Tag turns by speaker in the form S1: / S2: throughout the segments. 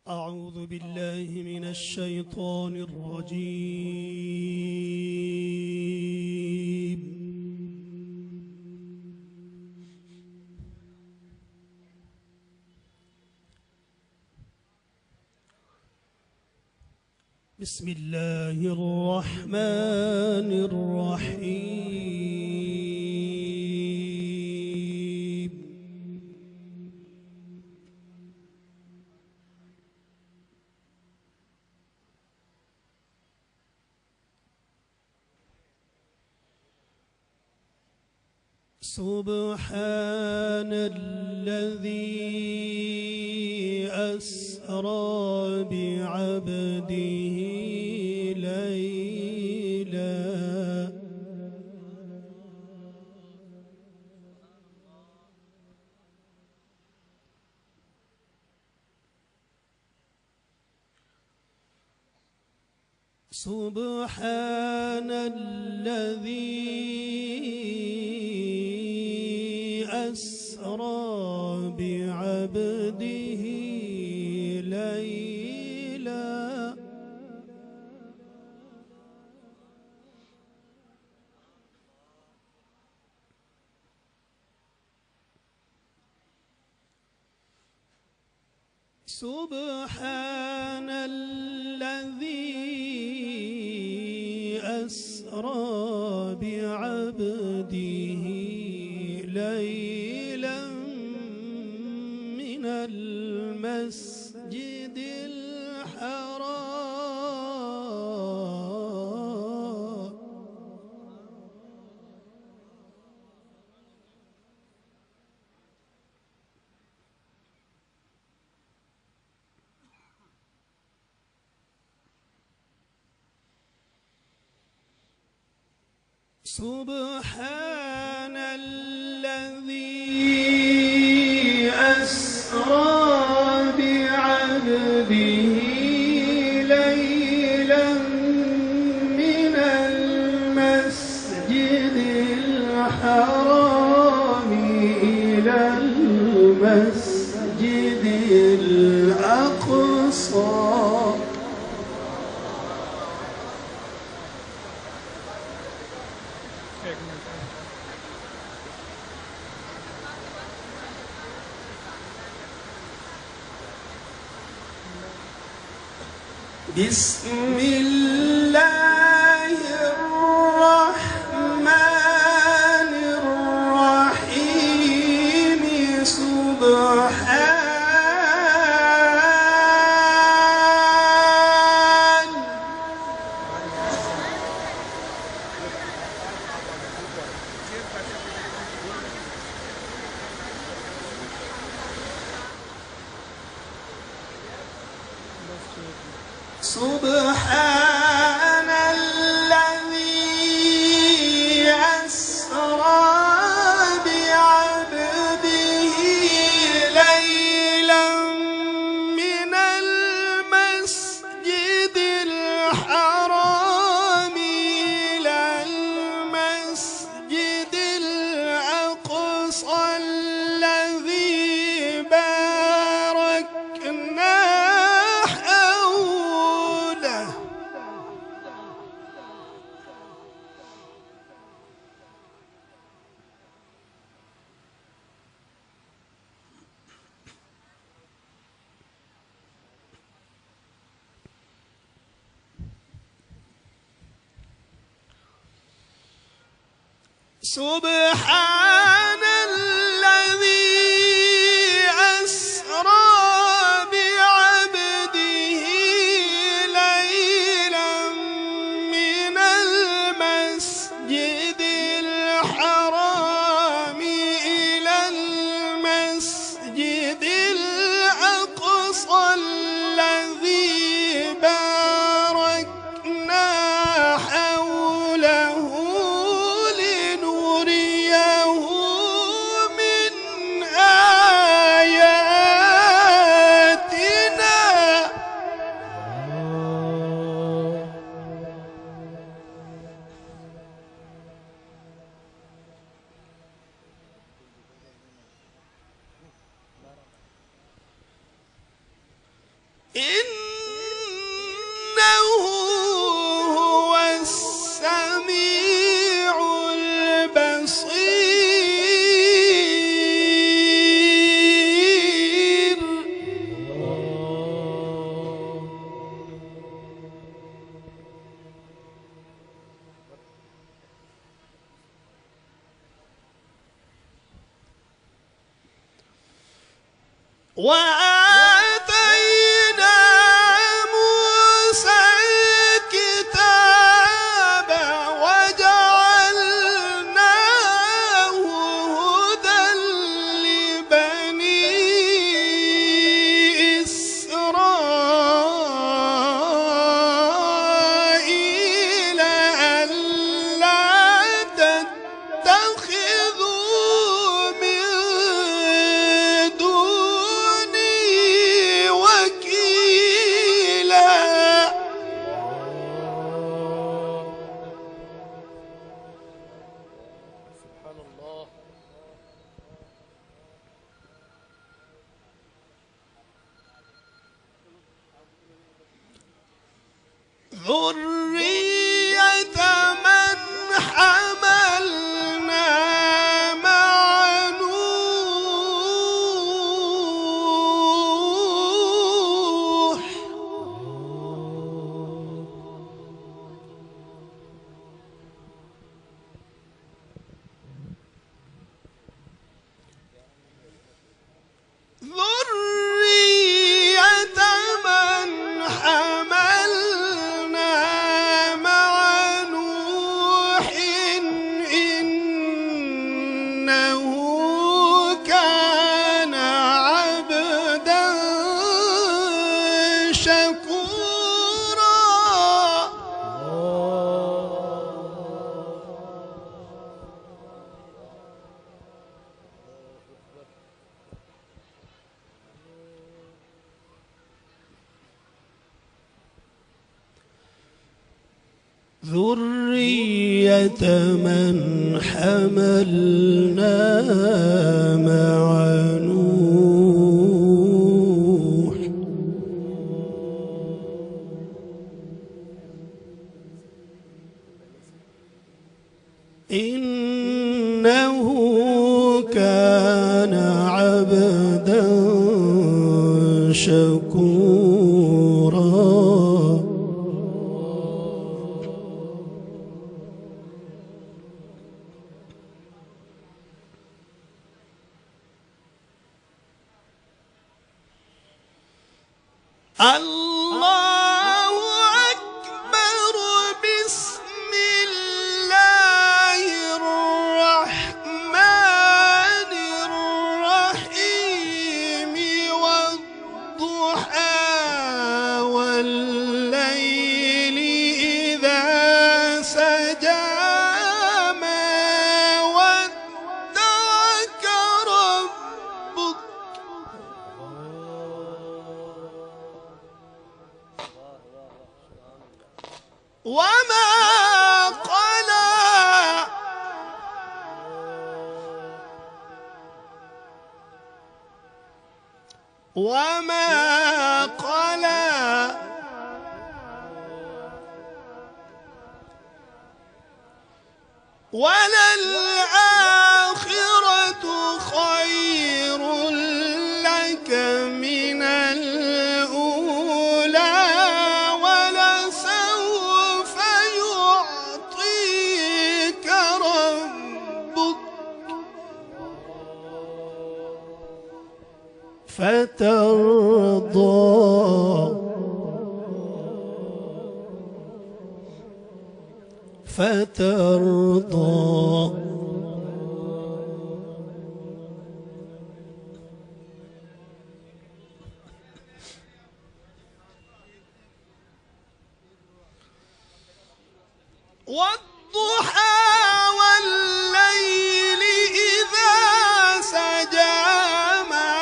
S1: أعوذ بالله من الشيطان الرجيم. بسم الله الرحمن الرحيم. سبحان الذي أسرى بعبده ليلا سبحان الذي أسرى بعبده ليلا سبحان الذي أسرى بعبده ليلا من المسجد الحرام سبحان الذي أسرى بعبده ليلا من المسجد الحرام إلى المسجد الأقصى بسم الله الرحمن الرحيم. سبحان الذي أسرى بعبده ليلا من المسجد الحرام إلى المسجد الأقصى الذي باركنا سبحان الذي أسرى بعبده ليلا من المسجد الحرام إلى المسجد الأقصى الذي باركنا حوله لنريه وآتينا موسى الكتاب وجعلناه هدى لبني إسرائيل ألا تتخذوا من دوني وكيلا.
S2: سبحان الله.
S1: ذرية من حملنا مع نوح. ذرية من حملنا مع نوح إنه كان عبدا شكورا. ذرية من حملنا مع نوح إنه كان عبدا شكورا. الله أكبر. بسم الله الرحمن الرحيم. والضحى والليل إذا سجى ما ودعك ربك وما قلى. وما قلى. وللآخرة خير لك من الأولى ولسوف يعطيك ربك فترضى. والضحى والليل إذا سجى ما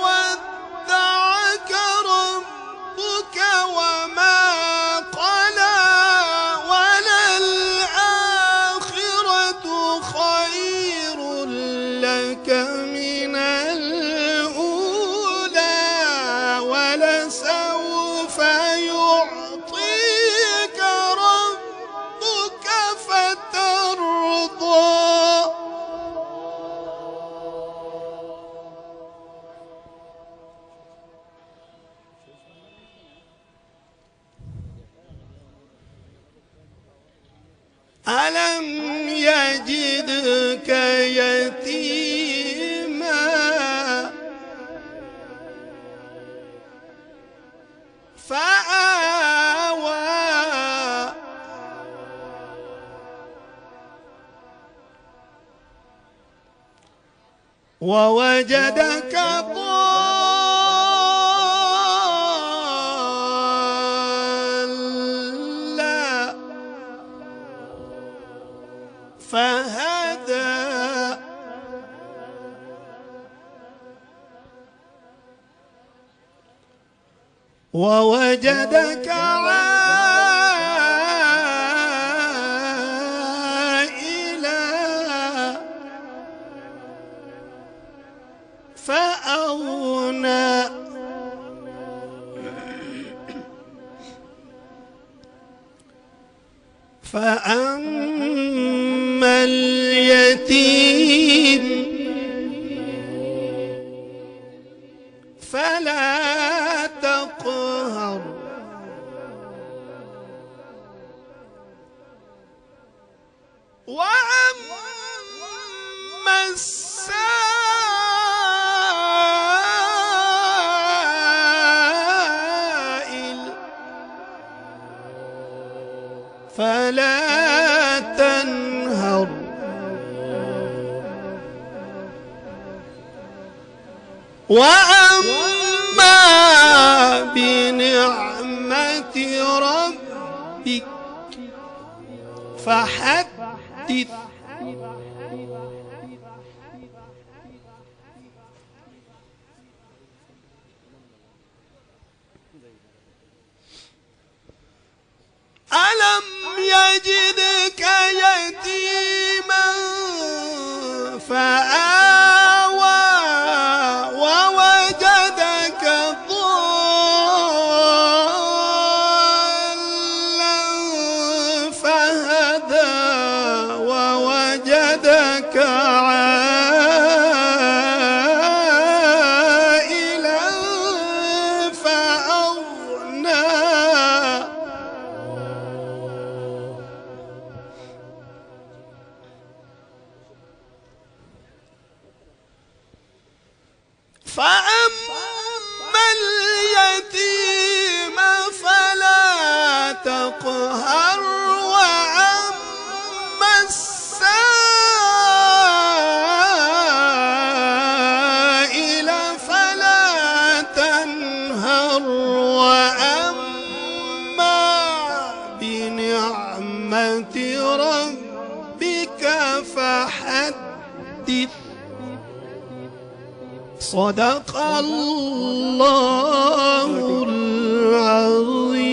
S1: ودعك ربك وما قلى. وللآخرة خير لك من الأولى ولسوف يعطيك ربك فترضى. ألم يجدك يتيما ووجدك ضالا فهدى ووجدك عائلا فأغنى فأما اليتيم فلا تقهر وأما السائل فلا تنهر وأما بنعمة ربك فحدث ألم يجدك يتيما فآوى ووجدك ضالا فهدى ووجدك عائلا فأغنى فأما اليتيم فلا تقهر وأما السائل فلا تنهر وأما بنعمة ربك فحدث صدق الله العظيم.